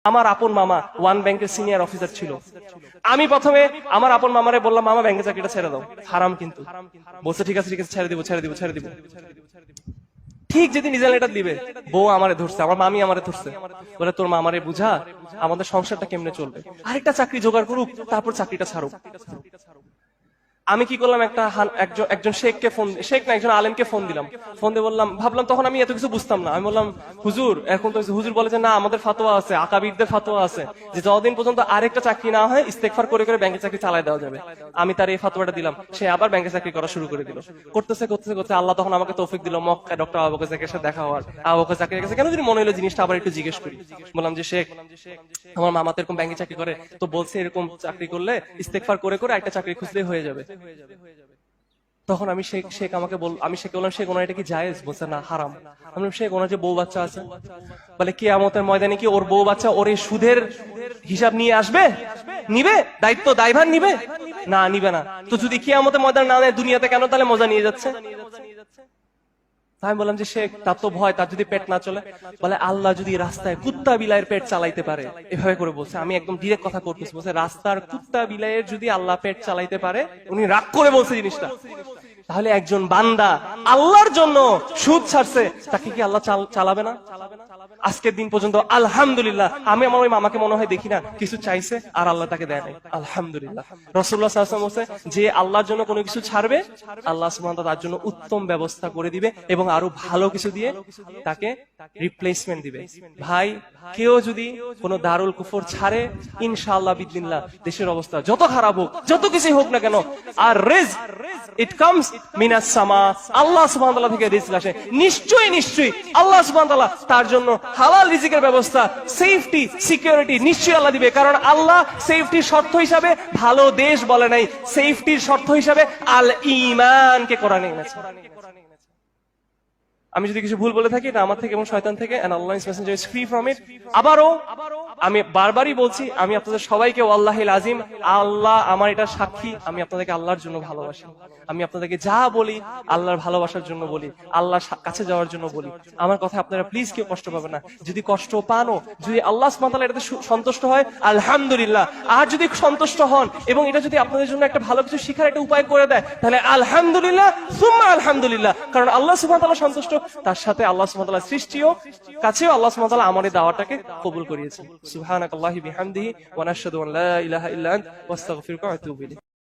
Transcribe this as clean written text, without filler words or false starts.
আমার আপন মামা ওয়ান ব্যাংকের সিনিয়র অফিসার ছিল। আমি প্রথমে আমার আপন মামারে বললাম, মামা ব্যাংকের চাকরিটা ছেড়ে দাও, হারাম কিন্তু। বলছে ঠিক আছে ছেড়ে দিব। ঠিক যেদিন রিজাল্ট লেটার দিবে, বউ আমারে ধরছে, আমার মামি আমারে ধরছে, বলে তোর মামারে বুঝা আমাদের সংসারটা কেমনে চলবে, আরেকটা চাকরি জোগাড় করুক, তারপর চাকরিটা ছাড়ুক। আমি কি করলাম, একজন শেখকে ফোন, শেখ না একজন আলেমকে ফোন দিলাম। ফোন দিয়ে বললাম, ভাবলাম তখন আমি এত কিছু বুঝতাম না, আমি বললাম হুজুর এখন তো, হুজুর বলে যে না আমাদের ফতোয়া আছে, আকাবিরদের ফতোয়া আছে যে যতদিন পর্যন্ত আরেকটা চাকরি না হয় ইস্তেগফার করে করে ব্যাংকের চাকরি চালায় দেওয়া যাবে। আমি তার এই ফতোয়াটা দিলাম, সে আবার ব্যাংকের চাকরি করা শুরু করে দিল। করতে আল্লাহ তখন আমাকে তৌফিক দিল মক্কায় ডক্টর আবু বকর জাকিরের সাথে দেখা হওয়ার। আবু বকর জাকিরের কাছে কেন যদি মনে হলো জিনিসটা আবার একটু জিজ্ঞেস করি। বললাম যে শেখ, আমার মামা তো এরকম ব্যাংকে চাকরি করে, তো বলছে এরকম চাকরি করলে ইস্তেগফার করে করে একটা চাকরি খুঁজলেই হয়ে যাবে। তখন আমি শেখ আমাকে আমি শেখ বললাম, শেখ ওনার এটা কি জায়েজ? বলছে না, হারাম। আমি বললাম, শেখ ওনার যে বউ বাচ্চা আছে, বলে কিয়ামতের ময়দানে কি ওর বউ বাচ্চা ওর এই সুদের হিসাব নিয়ে আসবে? নিবে? দায়ভার নিবে? না, নিবে না। তো যদি কিয়ামতের ময়দান না নেয়, দুনিয়াতে কেন তাহলে মজা নিয়ে যাচ্ছে? আমি বললাম যে শেখ, তার তো ভয়, তার যদি পেট না চলে। বলে আল্লাহ যদি রাস্তায় কুত্তা বিলাইয়ের পেট চালাইতে পারে, এভাবে করে বলছে। আমি একদম ডিরেক্ট কথা করতেছি, বলছে রাস্তার কুত্তা বিলাইয়ের যদি আল্লাহ পেট চালাইতে পারে, উনি রাগ করে বলছে জিনিসটা, তাহলে একজন বান্দা আল্লাহর জন্য সুদ ছাড়ছে, তাকে কি আল্লাহ চালাবে না? আজকের দিন পর্যন্ত আলহামদুলিল্লাহ আমি আমার ওই মামাকে মনে হয় দেখি না কিছু চাইছে আর আল্লাহ তাকে দেয় নাই, আলহামদুলিল্লাহ। রাসূলুল্লাহ সাল্লাল্লাহু আলাইহি ওয়াসাল্লাম বলেছে, যে আল্লাহর জন্য কোনো কিছু ছাড়বে, আল্লাহ সুবহানাহু ওয়া তাআলা তার জন্য উত্তম ব্যবস্থা করে দিবে এবং আরো ভালো কিছু দিয়ে তাকে রিপ্লেসমেন্ট দিবে। ভাই, কেউ যদি কোনো দারুল কুফর ছাড়ে, ইনশাআল্লাহ বিদিনিল্লাহ দেশের অবস্থা যত খারাপ হোক, যত কিছু হোক না কেন, আর রিজক ইট কামস মিনাস সামা, আল্লাহ সুবহানাহু ওয়া তাআলা থেকে রিজক আসে। নিশ্চয়ই আল্লাহ সুবহানাহু ওয়া তাআলা তার জন্য হালাল রিজিকের ব্যবস্থা, সেফটি, সিকিউরিটি নিশ্চয়ই আল্লাহ দিবে। কারণ আল্লাহ সেফটির শর্ত হিসাবে ভালো দেশ বলে নাই, সেফটির শর্ত হিসাবে আল ঈমানকে কোরআনে এনেছে। আমি যদি কিছু ভুল বলে থাকি, এটা আমার থেকে এবং শয়তান থেকে, and Allah is messenger is free from it। আবারও আমি বারবারই বলছি, আমি আপনাদের সবাইকে ওয়াল্লাহিল আযীম, আল্লাহ আমার এটা সাক্ষী, আমি আপনাদেরকে আল্লাহর জন্য ভালোবাসি। আমি আপনাদেরকে যা বলি আল্লাহর ভালোবাসার জন্য বলি, আল্লাহর কাছে যাওয়ার জন্য বলি। আমার কথা আপনারা প্লিজ কেউ কষ্ট পাবেন না। যদি কষ্ট পানও, যদি আল্লাহ সুবহানাহু ওয়া তাআলা এটাতে সন্তুষ্ট হয়, আলহামদুলিল্লাহ। আর যদি সন্তুষ্ট হন এবং এটা যদি আপনাদের জন্য একটা ভালো কিছু শিখার একটা উপায় করে দেয়, তাহলে আলহামদুলিল্লাহ সুম্মা আলহামদুলিল্লাহ। কারণ আল্লাহ সুবহানাহু ওয়া তাআলা সন্তুষ্ট, তার সাথে আল্লাহ সুবহানাহু ওয়া তাআলা সৃষ্টিও কাছেও আল্লাহ সুবহানাহু ওয়া তাআলা আমার এই দাওয়াটাকে কবুল করিয়েছেন। সুবহানাকাল্লাহি বিহামদিহি ওয়া নাশহাদু আন লা ইলাহা ইল্লা আনতা ওয়া আস্তাগফিরুকা ওয়া আতুবু ইলাইক।